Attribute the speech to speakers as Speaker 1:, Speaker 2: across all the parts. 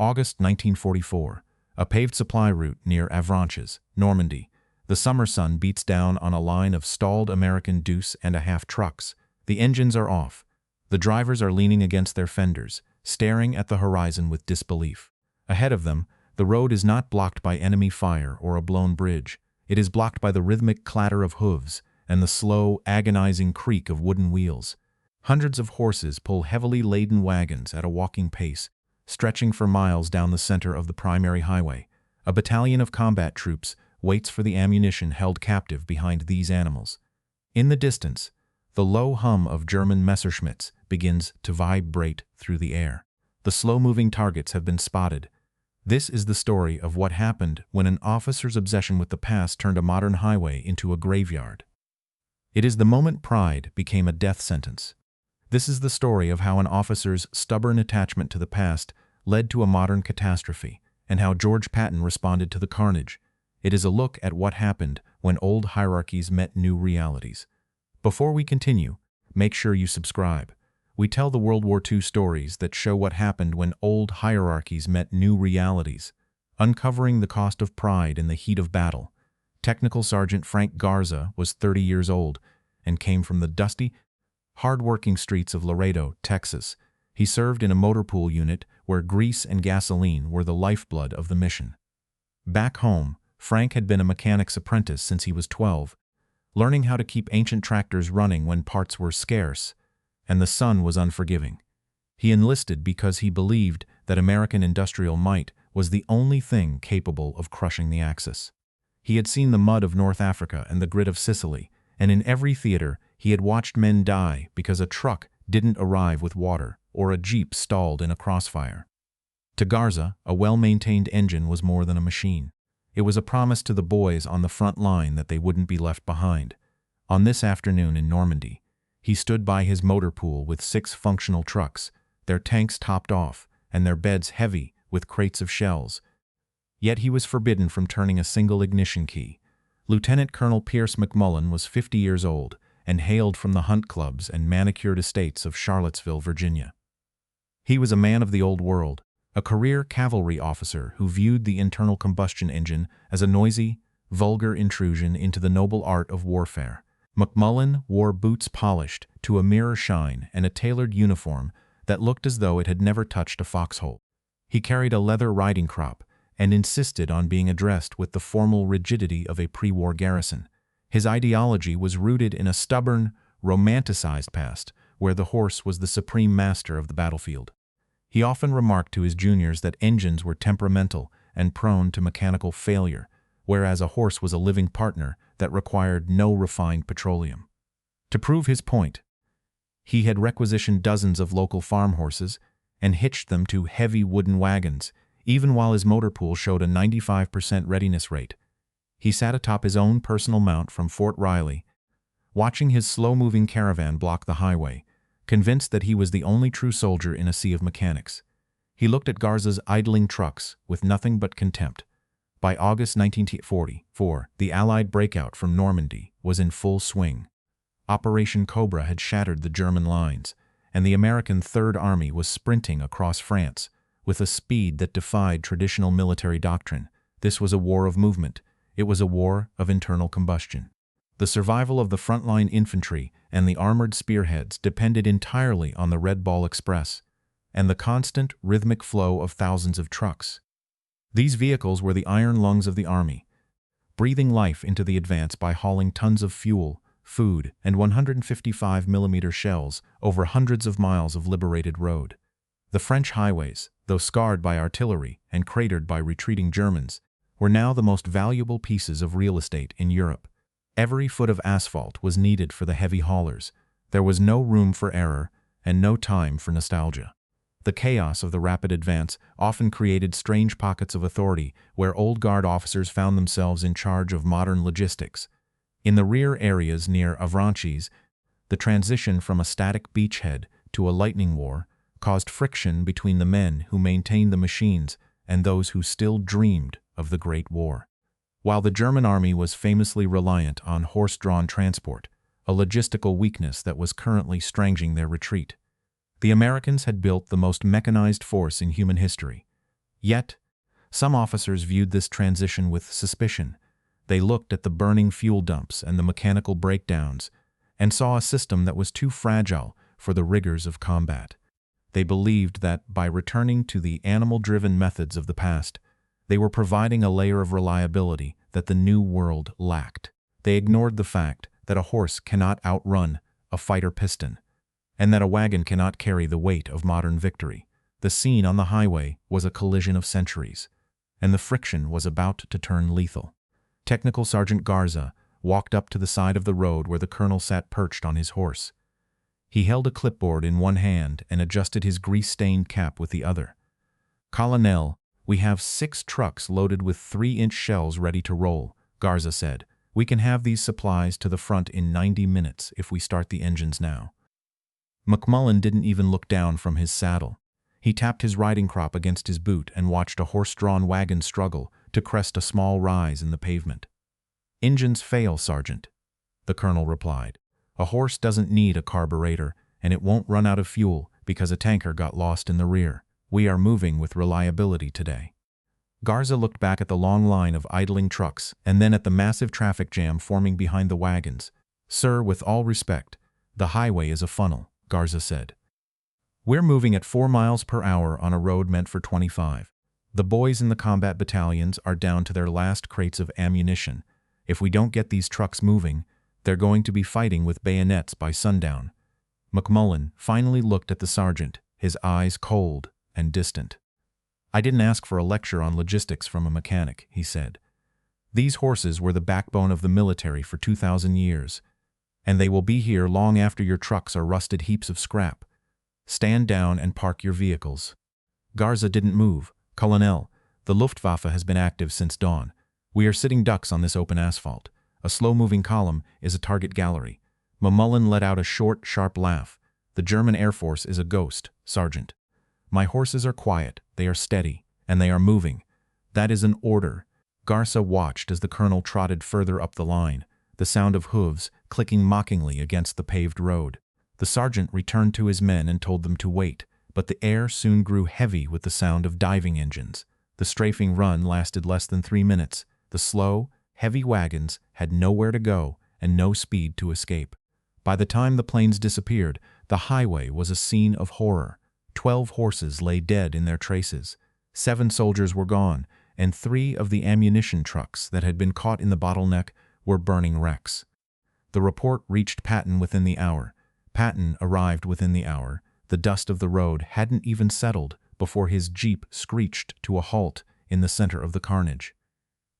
Speaker 1: August 1944. A paved supply route near Avranches, Normandy. The summer sun beats down on a line of stalled American deuce-and-a-half trucks. The engines are off. The drivers are leaning against their fenders, staring at the horizon with disbelief. Ahead of them, the road is not blocked by enemy fire or a blown bridge. It is blocked by the rhythmic clatter of hooves and the slow, agonizing creak of wooden wheels. Hundreds of horses pull heavily laden wagons at a walking pace, stretching for miles down the center of the primary highway. A battalion of combat troops waits for the ammunition held captive behind these animals. In the distance, the low hum of German Messerschmitts begins to vibrate through the air. The slow-moving targets have been spotted. This is the story of what happened when an officer's obsession with the past turned a modern highway into a graveyard. It is the moment pride became a death sentence. This is the story of how an officer's stubborn attachment to the past led to a modern catastrophe, and how George Patton responded to the carnage. It is a look at what happened when old hierarchies met new realities. Before we continue, make sure you subscribe. We tell the World War II stories that show what happened when old hierarchies met new realities, uncovering the cost of pride in the heat of battle. Technical Sergeant Frank Garza was 30 years old and came from the dusty, hard-working streets of Laredo, Texas. He served in a motor pool unit where grease and gasoline were the lifeblood of the mission. Back home, Frank had been a mechanic's apprentice since he was 12, learning how to keep ancient tractors running when parts were scarce, and the sun was unforgiving. He enlisted because he believed that American industrial might was the only thing capable of crushing the Axis. He had seen the mud of North Africa and the grit of Sicily, and in every theater he had watched men die because a truck didn't arrive with water or a jeep stalled in a crossfire. To Garza, a well-maintained engine was more than a machine. It was a promise to the boys on the front line that they wouldn't be left behind. On this afternoon in Normandy, he stood by his motor pool with 6 functional trucks, their tanks topped off and their beds heavy with crates of shells. Yet he was forbidden from turning a single ignition key. Lieutenant Colonel Pierce McMullen was 50 years old and hailed from the hunt clubs and manicured estates of Charlottesville, Virginia. He was a man of the old world, a career cavalry officer who viewed the internal combustion engine as a noisy, vulgar intrusion into the noble art of warfare. McMullen wore boots polished to a mirror shine and a tailored uniform that looked as though it had never touched a foxhole. He carried a leather riding crop and insisted on being addressed with the formal rigidity of a pre-war garrison. His ideology was rooted in a stubborn, romanticized past where the horse was the supreme master of the battlefield. He often remarked to his juniors that engines were temperamental and prone to mechanical failure, whereas a horse was a living partner that required no refined petroleum. To prove his point, he had requisitioned dozens of local farm horses and hitched them to heavy wooden wagons, even while his motor pool showed a 95% readiness rate. He sat atop his own personal mount from Fort Riley, watching his slow-moving caravan block the highway, convinced that he was the only true soldier in a sea of mechanics. He looked at Garza's idling trucks with nothing but contempt. By August 1944, the Allied breakout from Normandy was in full swing. Operation Cobra had shattered the German lines, and the American Third Army was sprinting across France with a speed that defied traditional military doctrine. This was a war of movement. It was a war of internal combustion. The survival of the frontline infantry and the armored spearheads depended entirely on the Red Ball Express and the constant, rhythmic flow of thousands of trucks. These vehicles were the iron lungs of the army, breathing life into the advance by hauling tons of fuel, food, and 155mm shells over hundreds of miles of liberated road. The French highways, though scarred by artillery and cratered by retreating Germans, were now the most valuable pieces of real estate in Europe. Every foot of asphalt was needed for the heavy haulers. There was no room for error and no time for nostalgia. The chaos of the rapid advance often created strange pockets of authority where old guard officers found themselves in charge of modern logistics. In the rear areas near Avranches, the transition from a static beachhead to a lightning war caused friction between the men who maintained the machines and those who still dreamed of the Great War. While the German army was famously reliant on horse-drawn transport, a logistical weakness that was currently strangling their retreat, the Americans had built the most mechanized force in human history. Yet, some officers viewed this transition with suspicion. They looked at the burning fuel dumps and the mechanical breakdowns and saw a system that was too fragile for the rigors of combat. They believed that by returning to the animal-driven methods of the past, they were providing a layer of reliability that the new world lacked. They ignored the fact that a horse cannot outrun a fighter piston, and that a wagon cannot carry the weight of modern victory. The scene on the highway was a collision of centuries, and the friction was about to turn lethal. Technical Sergeant Garza walked up to the side of the road where the colonel sat perched on his horse. He held a clipboard in one hand and adjusted his grease-stained cap with the other. "Colonel, we have 6 trucks loaded with 3-inch shells ready to roll," Garza said. "We can have these supplies to the front in 90 minutes if we start the engines now." McMullen didn't even look down from his saddle. He tapped his riding crop against his boot and watched a horse-drawn wagon struggle to crest a small rise in the pavement. "Engines fail, Sergeant," the colonel replied. "A horse doesn't need a carburetor, and it won't run out of fuel because a tanker got lost in the rear. We are moving with reliability today." Garza looked back at the long line of idling trucks and then at the massive traffic jam forming behind the wagons. "Sir, with all respect, the highway is a funnel," Garza said. "We're moving at 4 miles per hour on a road meant for 25. The boys in the combat battalions are down to their last crates of ammunition. If we don't get these trucks moving, they're going to be fighting with bayonets by sundown." McMullen finally looked at the sergeant, his eyes cold and distant. "I didn't ask for a lecture on logistics from a mechanic," he said. "These horses were the backbone of the military for 2,000 years, and they will be here long after your trucks are rusted heaps of scrap. Stand down and park your vehicles." Garza didn't move. "Colonel, the Luftwaffe has been active since dawn. We are sitting ducks on this open asphalt. A slow-moving column is a target gallery." McMullen let out a short, sharp laugh. "The German Air Force is a ghost, Sergeant. My horses are quiet, they are steady, and they are moving. That is an order." Garza watched as the colonel trotted further up the line, the sound of hooves clicking mockingly against the paved road. The sergeant returned to his men and told them to wait, but the air soon grew heavy with the sound of diving engines. The strafing run lasted less than 3 minutes. The slow, heavy wagons had nowhere to go and no speed to escape. By the time the planes disappeared, the highway was a scene of horror. 12 horses lay dead in their traces. 7 soldiers were gone, and 3 of the ammunition trucks that had been caught in the bottleneck were burning wrecks. The report reached Patton within the hour. Patton arrived within the hour. The dust of the road hadn't even settled before his jeep screeched to a halt in the center of the carnage.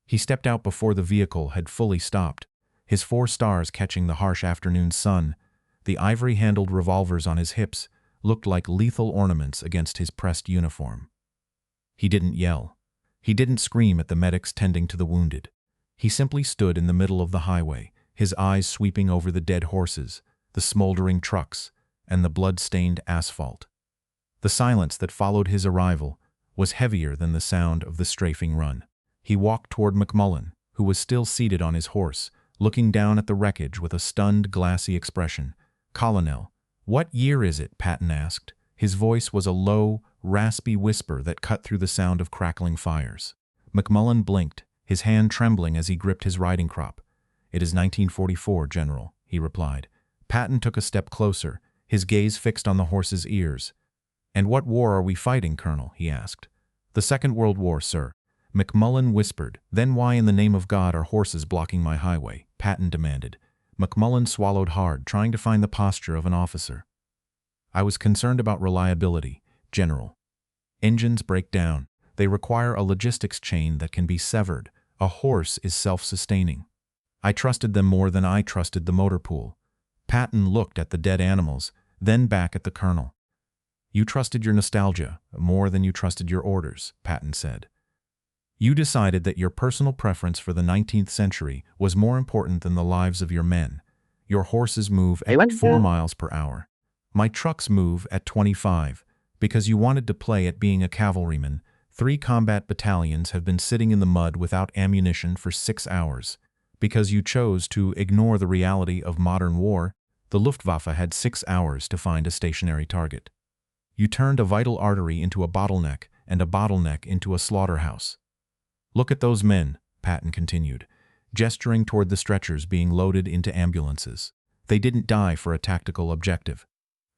Speaker 1: He stepped out before the vehicle had fully stopped, his 4 stars catching the harsh afternoon sun. The ivory-handled revolvers on his hips looked like lethal ornaments against his pressed uniform. He didn't yell. He didn't scream at the medics tending to the wounded. He simply stood in the middle of the highway, his eyes sweeping over the dead horses, the smoldering trucks, and the blood-stained asphalt. The silence that followed his arrival was heavier than the sound of the strafing run. He walked toward McMullen, who was still seated on his horse, looking down at the wreckage with a stunned, glassy expression. "Colonel, what year is it?" Patton asked. His voice was a low, raspy whisper that cut through the sound of crackling fires. McMullen blinked, his hand trembling as he gripped his riding crop. "It is 1944, General," he replied. Patton took a step closer, his gaze fixed on the horse's ears. "And what war are we fighting, Colonel?" he asked. "The Second World War, sir," McMullen whispered. "Then why in the name of God are horses blocking my highway?" Patton demanded. McMullen swallowed hard, trying to find the posture of an officer. "I was concerned about reliability, General. Engines break down. They require a logistics chain that can be severed. A horse is self-sustaining. I trusted them more than I trusted the motor pool." Patton looked at the dead animals, then back at the colonel. "You trusted your nostalgia more than you trusted your orders," Patton said. "You decided that your personal preference for the 19th century was more important than the lives of your men. Your horses move at 4 miles per hour. My trucks move at 25, because you wanted to play at being a cavalryman. 3 combat battalions have been sitting in the mud without ammunition for 6 hours. Because you chose to ignore the reality of modern war, the Luftwaffe had 6 hours to find a stationary target. You turned a vital artery into a bottleneck and a bottleneck into a slaughterhouse. "Look at those men," Patton continued, gesturing toward the stretchers being loaded into ambulances. "They didn't die for a tactical objective.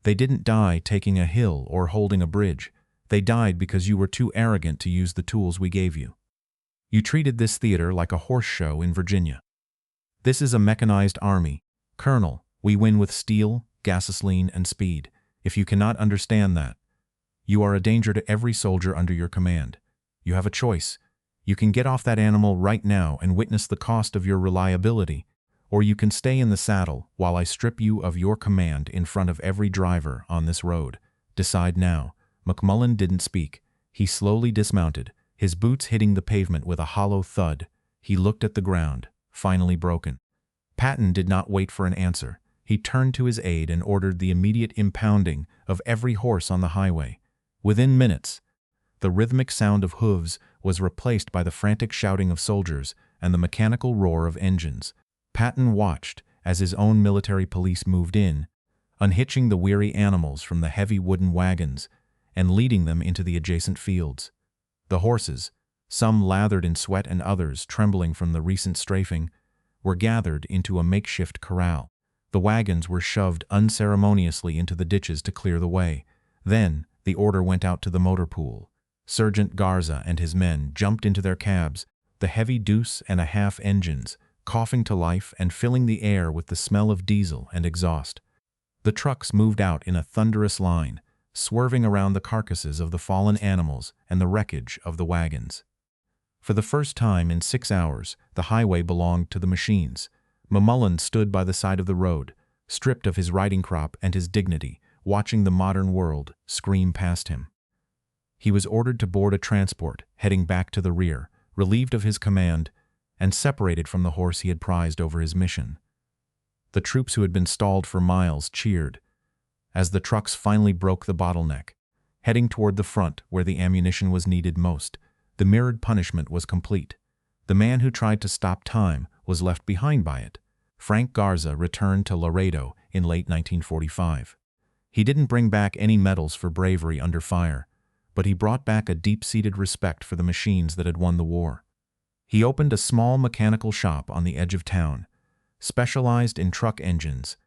Speaker 1: They didn't die taking a hill or holding a bridge. They died because you were too arrogant to use the tools we gave you. You treated this theater like a horse show in Virginia. This is a mechanized army. Colonel, we win with steel, gasoline, and speed. If you cannot understand that, you are a danger to every soldier under your command. You have a choice. You can get off that animal right now and witness the cost of your reliability, or you can stay in the saddle while I strip you of your command in front of every driver on this road. Decide now." McMullen didn't speak. He slowly dismounted, his boots hitting the pavement with a hollow thud. He looked at the ground, finally broken. Patton did not wait for an answer. He turned to his aide and ordered the immediate impounding of every horse on the highway. Within minutes, the rhythmic sound of hooves was replaced by the frantic shouting of soldiers and the mechanical roar of engines. Patton watched as his own military police moved in, unhitching the weary animals from the heavy wooden wagons and leading them into the adjacent fields. The horses, some lathered in sweat and others trembling from the recent strafing, were gathered into a makeshift corral. The wagons were shoved unceremoniously into the ditches to clear the way. Then the order went out to the motor pool. Sergeant Garza and his men jumped into their cabs, the heavy deuce-and-a-half engines, coughing to life and filling the air with the smell of diesel and exhaust. The trucks moved out in a thunderous line, swerving around the carcasses of the fallen animals and the wreckage of the wagons. For the first time in 6 hours, the highway belonged to the machines. McMullen stood by the side of the road, stripped of his riding crop and his dignity, watching the modern world scream past him. He was ordered to board a transport, heading back to the rear, relieved of his command, and separated from the horse he had prized over his mission. The troops who had been stalled for miles cheered as the trucks finally broke the bottleneck, heading toward the front where the ammunition was needed most. The mirrored punishment was complete. The man who tried to stop time was left behind by it. Frank Garza returned to Laredo in late 1945. He didn't bring back any medals for bravery under fire, but he brought back a deep-seated respect for the machines that had won the war. He opened a small mechanical shop on the edge of town, specialized in truck engines,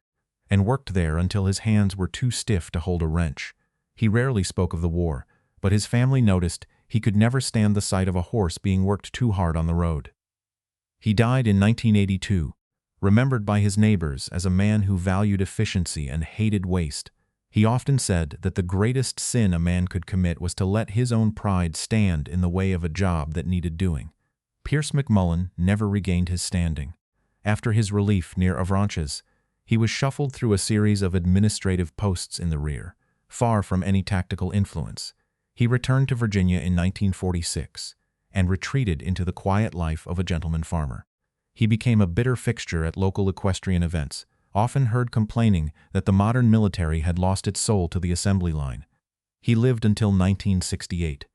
Speaker 1: and worked there until his hands were too stiff to hold a wrench. He rarely spoke of the war, but his family noticed he could never stand the sight of a horse being worked too hard on the road. He died in 1982, remembered by his neighbors as a man who valued efficiency and hated waste. He often said that the greatest sin a man could commit was to let his own pride stand in the way of a job that needed doing. Pierce McMullen never regained his standing. After his relief near Avranches, he was shuffled through a series of administrative posts in the rear, far from any tactical influence. He returned to Virginia in 1946 and retreated into the quiet life of a gentleman farmer. He became a bitter fixture at local equestrian events, often heard complaining that the modern military had lost its soul to the assembly line. He lived until 1968,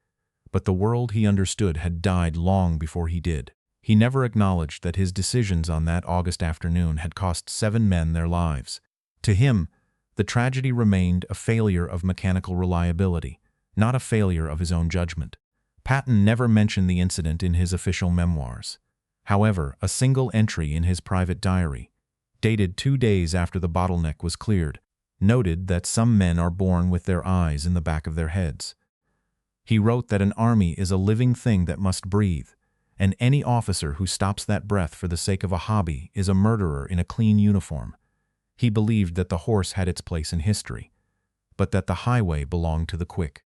Speaker 1: but the world he understood had died long before he did. He never acknowledged that his decisions on that August afternoon had cost 7 men their lives. To him, the tragedy remained a failure of mechanical reliability, not a failure of his own judgment. Patton never mentioned the incident in his official memoirs. However, a single entry in his private diary, dated 2 days after the bottleneck was cleared, noted that some men are born with their eyes in the back of their heads. He wrote that an army is a living thing that must breathe, and any officer who stops that breath for the sake of a hobby is a murderer in a clean uniform. He believed that the horse had its place in history, but that the highway belonged to the quick.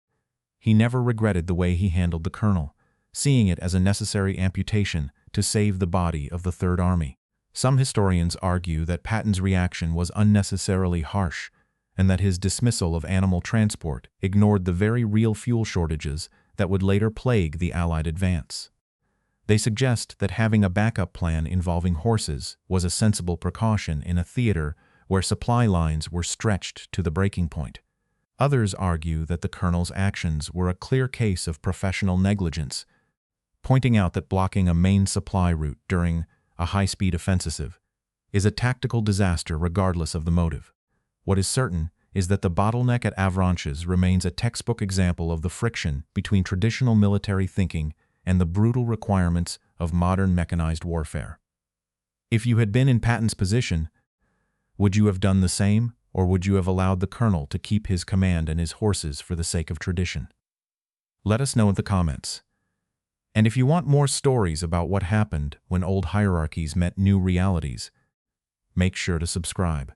Speaker 1: He never regretted the way he handled the colonel, seeing it as a necessary amputation to save the body of the Third Army. Some historians argue that Patton's reaction was unnecessarily harsh, and that his dismissal of animal transport ignored the very real fuel shortages that would later plague the Allied advance. They suggest that having a backup plan involving horses was a sensible precaution in a theater where supply lines were stretched to the breaking point. Others argue that the colonel's actions were a clear case of professional negligence, pointing out that blocking a main supply route during a high-speed offensive is a tactical disaster regardless of the motive. What is certain is that the bottleneck at Avranches remains a textbook example of the friction between traditional military thinking and the brutal requirements of modern mechanized warfare. If you had been in Patton's position, would you have done the same, or would you have allowed the colonel to keep his command and his horses for the sake of tradition? Let us know in the comments. And if you want more stories about what happened when old hierarchies met new realities, make sure to subscribe.